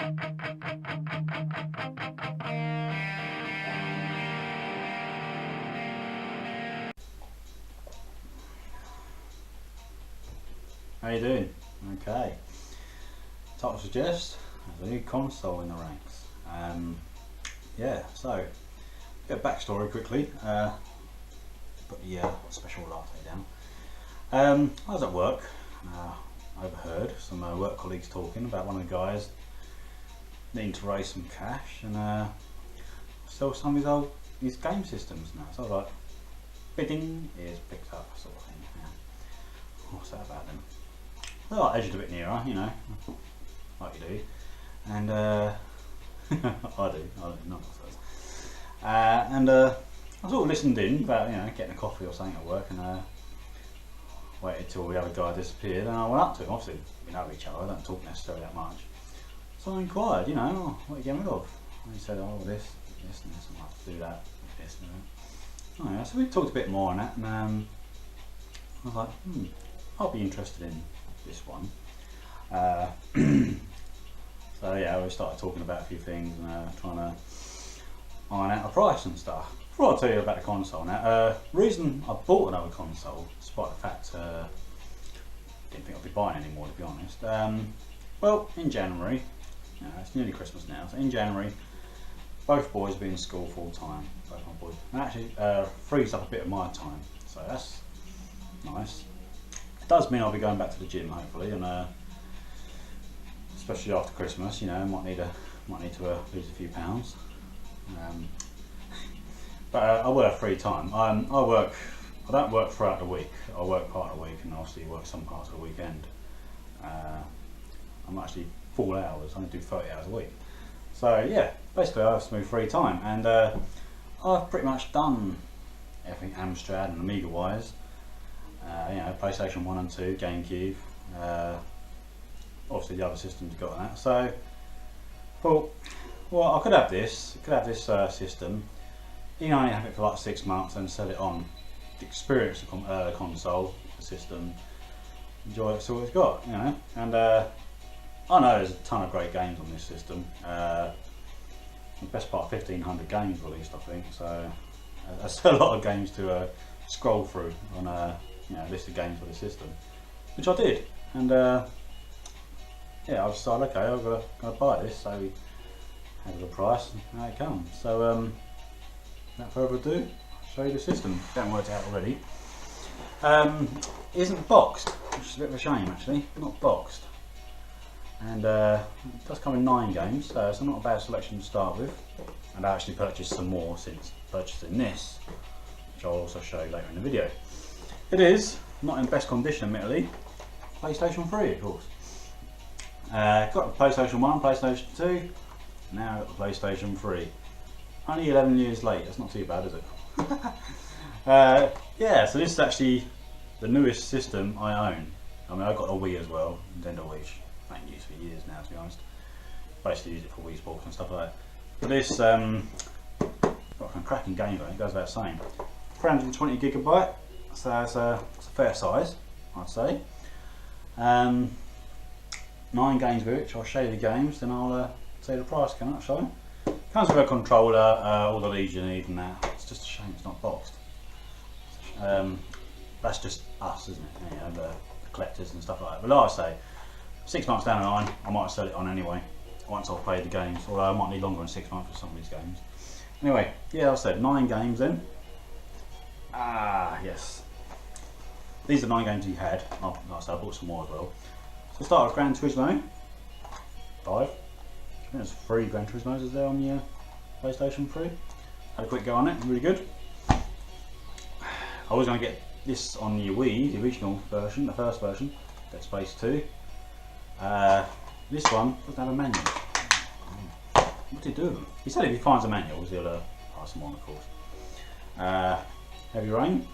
How you doing? Okay. Title suggests there's a new console in the ranks. Yeah, so a bit of backstory quickly. Put the special latte down. I was at work. I overheard some work colleagues talking about one of the guys needing to raise some cash and sell some of his game systems now. So I was like, bidding is picked up, sort of thing. Yeah. What's that about then? Well, I edged a bit nearer, you know, like you do, and I do, not and I sort of listened in about, you know, getting a coffee or something at work, and waited till the other guy disappeared, and I went up to him. Obviously, we know each other, I don't talk necessarily that much, so I inquired, you know, oh, what are you getting rid of? And he said, oh, this, and this, and I have to do that, this and that. Oh, yeah, so we talked a bit more on that, and I was like, I'll be interested in this one. So yeah, we started talking about a few things and trying to iron out a price and stuff. Before I tell you about the console now, reason I bought another console, despite the fact didn't think I'd be buying any more, to be honest. Well, in January, you know, it's nearly Christmas now, so in January, both boys will be in school full time, both my boys. And actually frees up a bit of my time, so that's nice. Does mean I'll be going back to the gym hopefully, and especially after Christmas, you know, might need to lose a few pounds. But I will have free time. I don't work throughout the week. I work part of the week, and obviously work some parts of the weekend. I'm actually full hours. I only do 30 hours a week. So yeah, basically I have some free time, and I've pretty much done everything Amstrad and Amiga wise. You know, PlayStation 1 and 2, GameCube, obviously the other systems got on that. So, well, I could have this system. You know, only have it for like 6 months and sell it on, experience the console, the system, enjoy it, see what it's got, you know. And I know there's a ton of great games on this system. The best part, 1,500 games released, I think. So that's a lot of games to scroll through on you know, list of games for the system, which I did, and yeah, I decided, okay, I'm gonna buy this. So we had the price, and out it comes. So without further ado, I'll show you the system. Don't work it out already. It isn't boxed, which is a bit of a shame actually. Not boxed, and it does come in 9 games, so it's not a bad selection to start with. And I actually purchased some more since purchasing this, which I'll also show you later in the video. It is not in best condition, admittedly. PlayStation 3, of course. Got the PlayStation 1, PlayStation 2, now got the PlayStation 3. Only 11 years late, that's not too bad, is it? Yeah, so this is actually the newest system I own. I mean, I've got a Wii as well, Nintendo Wii, which I ain't used for years now, to be honest. Basically use it for Wii Sports and stuff like that. But this, got some cracking games on it, goes without saying. 320GB. So it's a fair size, I'd say. 9 games with it, which I'll show you the games, then I'll tell you the price, can I? Shall I? Comes with a controller, all the leads you need and that. It's just a shame it's not boxed. That's just us, isn't it? You know, the collectors and stuff like that. But like I say, 6 months down the line, I might sell it on anyway, once I've played the games, although I might need longer than 6 months for some of these games. Anyway, yeah, I said 9 games then. Ah, yes. These are 9 games he had. Like I said, I bought some more as well. So start with Gran Turismo 5. I think there's 3 Gran Turismos is there on the PlayStation 3. Had a quick go on it, really good. I was going to get this on the Wii, the original version, the first version, Dead Space 2. This one doesn't have a manual. What did he do? He said if he finds a manual, he'll pass them on, of course. Heavy Rain.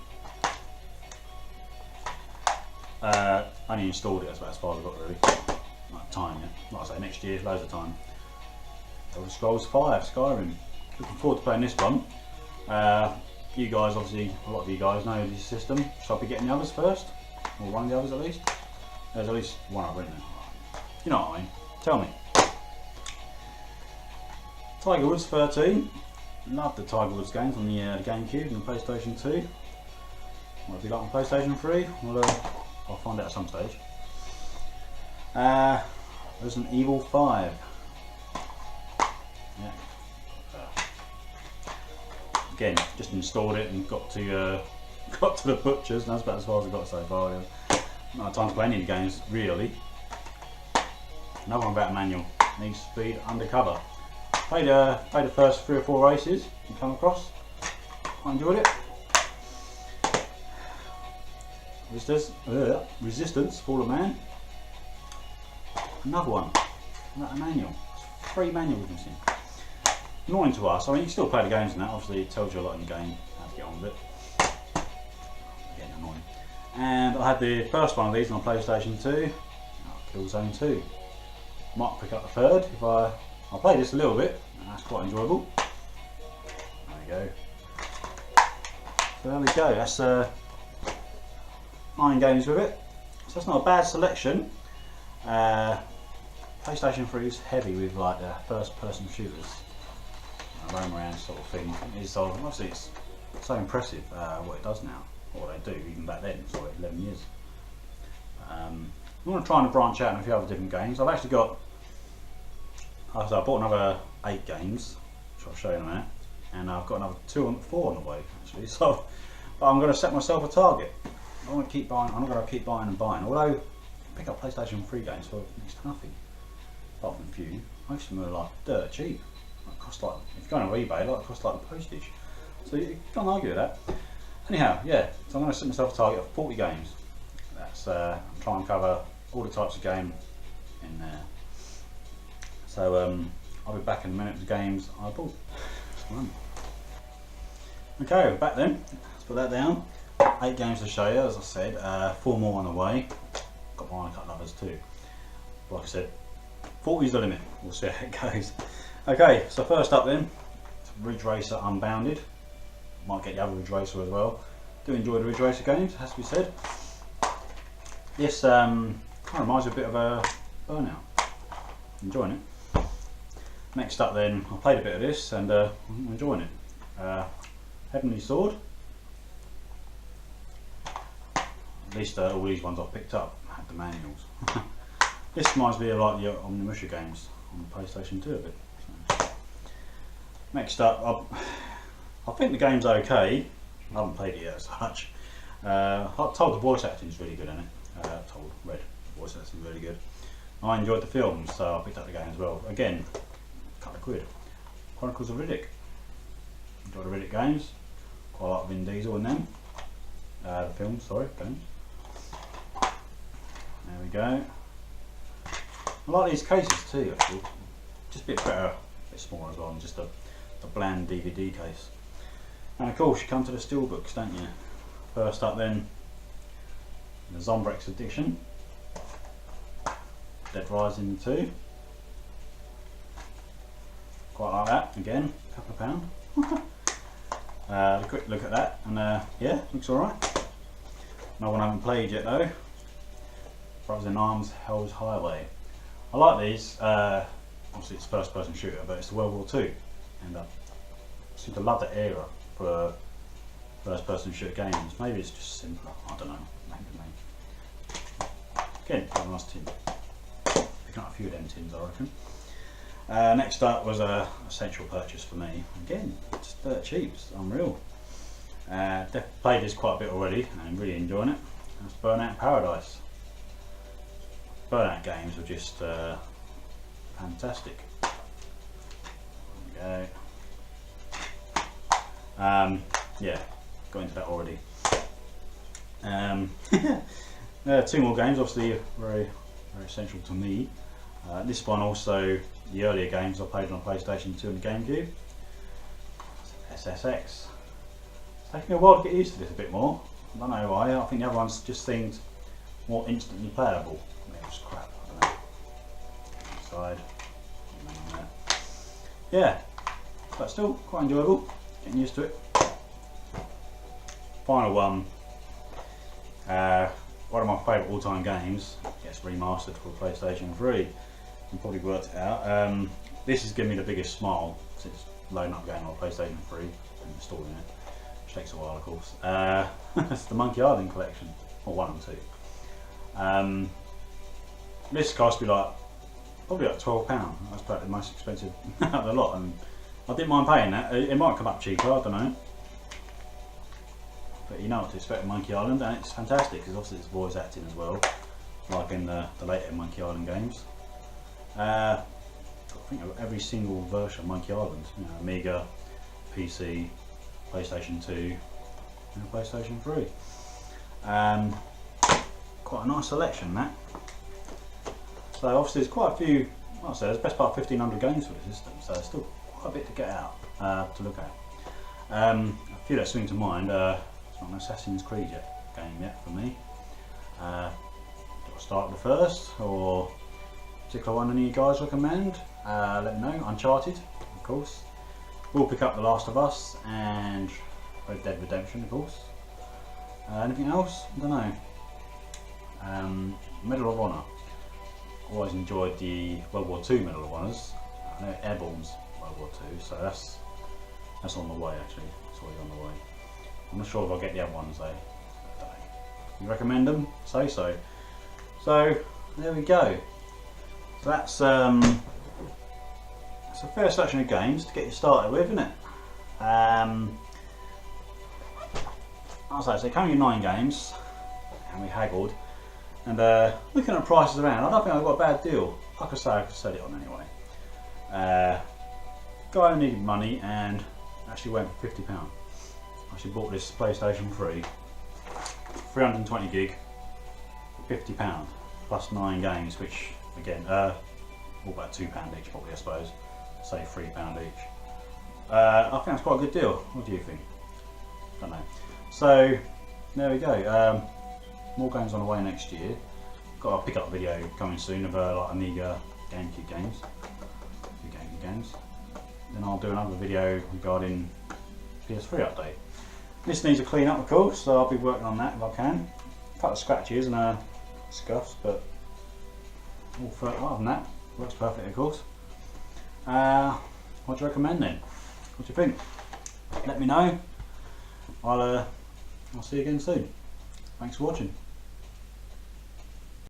Only installed it, that's about as far as I got really. Like time, yeah. Like I say, next year, loads of time. Elder Scrolls 5, Skyrim. Looking forward to playing this one. You guys, obviously, a lot of you guys know this system. Shall I be getting the others first? Or one of the others at least? There's at least one other, isn't there? You know what I mean. Tell me. Tiger Woods 13. Love the Tiger Woods games on the GameCube and the PlayStation 2. What have you got on PlayStation 3? Well, I'll find out at some stage. Resident Evil 5. Yeah. Again, just installed it and got to the butchers, and that's about as far as I got so far. Not had time to play any of the games really. Another one about a manual. Need for Speed Undercover. Played the first 3 or 4 races you come across. Quite enjoyed it. Resistance, Fall of Man. Another one. A manual. 3 manuals missing. Annoying to us. I mean, you can still play the games and that. Obviously, it tells you a lot in the game how to get on with it. Getting annoying. And I had the first one of these on PlayStation 2. Killzone 2. Might pick up the third if I'll play this a little bit, and that's quite enjoyable. There we go. So there we go. That's 9 games with it. So that's not a bad selection. PlayStation 3 is heavy with like the first-person shooters, roam around sort of thing. Obviously it's so impressive what it does now, or what they do even back then. Sorry, 11 years. I'm going to try and branch out in a few other different games. I've actually got. I bought another 8 games, which I'll show you in a minute, and I've got another 4 on the way actually. So, but I'm going to set myself a target. I want to keep buying. I'm going to keep buying and buying. Although, pick up PlayStation 3 games for next to nothing, apart from a few. Most of them are like dirt cheap. It cost like, if you're going on eBay, like it costs like the postage. So you can't argue with that. Anyhow, yeah. So I'm going to set myself a target of 40 games. That's try and cover all the types of game in there. So I'll be back in a minute with the games I bought. Okay, we're back then. Let's put that down. 8 games to show you, as I said. 4 more on the way. Got mine a couple of others too. Like I said, 40 is the limit. We'll see how it goes. Okay, so first up then, Ridge Racer Unbounded. Might get the other Ridge Racer as well. Do enjoy the Ridge Racer games, has to be said. This kind of reminds me a bit of a Burnout. Enjoying it. Next up then, I played a bit of this and I'm enjoying it. Heavenly Sword. At least all these ones I've picked up had the manuals. This reminds me of like the Onimusha games on the PlayStation 2 a bit. So. Next up, I think the game's okay. I haven't played it yet as such. I'm told the voice acting is really good in it. Read the voice acting is really good. I enjoyed the film, so I picked up the game as well. Again, a couple of quid. Chronicles of Riddick. Enjoyed the Riddick games. Quite a lot of Vin Diesel in them. The film, sorry, games. There we go. I like these cases too, actually. Just a bit better, a bit smaller as well, than just a bland DVD case. And of course, you come to the steelbooks, don't you? First up then, the Zombrex edition. Dead Rising 2. Quite like that, again, a couple of pounds. A quick look at that, and yeah, looks alright. Another one I haven't played yet though. Brothers in Arms, Hell's Highway. I like these, obviously it's first person shooter, but it's World War II. And I seem to love that era for first person shooter games. Maybe it's just simpler, I don't know. Maybe. Again, quite a nice tin. Picking up a few of them tins, I reckon. Next up was a essential purchase for me. Again, it's dirt cheap, it's unreal. Played this quite a bit already and I'm really enjoying it. That's Burnout Paradise. Burnout games are just fantastic. There we go. Yeah, got into that already. 2 more games, obviously very essential to me. This one also, the earlier games I played on PlayStation 2 and the GameCube. SSX. It's taking me a while to get used to this a bit more. I don't know why, I think the other ones just seemed more instantly playable. It was crap, I don't know. Side. Yeah, but still quite enjoyable, getting used to it. Final one. One of my favourite all-time games, gets remastered for PlayStation 3. You probably worked it out. This is giving me the biggest smile since loading up a game on PlayStation 3 and installing it, which takes a while, of course. It's the Monkey Island collection, or 1 and 2. This cost me probably like £12. That's probably the most expensive out of the lot, and I didn't mind paying that. It might come up cheaper, I don't know. But you know what to expect with Monkey Island, and it's fantastic because obviously it's voice acting as well, like in the later Monkey Island games. I think of every single version of Monkey Island, you know, Amiga, PC, PlayStation 2 and PlayStation 3. Quite a nice selection, that. So obviously there's quite a few, like I said, there's best part of 1500 games for the system, so there's still quite a bit to get out, to look at. A few that swing to mind, it's not an Assassin's Creed game yet for me. Do I start with the first, or particular one any of you guys recommend? Let me know. Uncharted, of course. We'll pick up The Last of Us and Red Dead Redemption, of course. Anything else? I don't know. Medal of Honor. Always enjoyed the World War II Medal of Honors. I know Airborne's World War II, so that's on the way actually. It's always on the way. I'm not sure if I'll get the other ones though. I don't know. You recommend them? Say so. So there we go. So that's a fair selection of games to get you started with, isn't it? I'll say, so it came with 9 games, and we haggled. And looking at prices around, I don't think I've got a bad deal. Like I say, I could sell it on anyway. Guy who needed money and actually went for £50. Actually bought this PlayStation 3, 320 gig, £50 plus 9 games, which again, all about £2 each probably, I suppose. Say £3 each. I think that's quite a good deal. What do you think? Don't know. So there we go. More games on the way next year. Got a pickup video coming soon of like Amiga, GameCube games. Then I'll do another video regarding PS3 update. This needs a clean up, of course, so I'll be working on that if I can. A couple of scratches and scuffs, but other than that, works perfectly, of course. What do you recommend then? What do you think? Let me know. I'll see you again soon. Thanks for watching.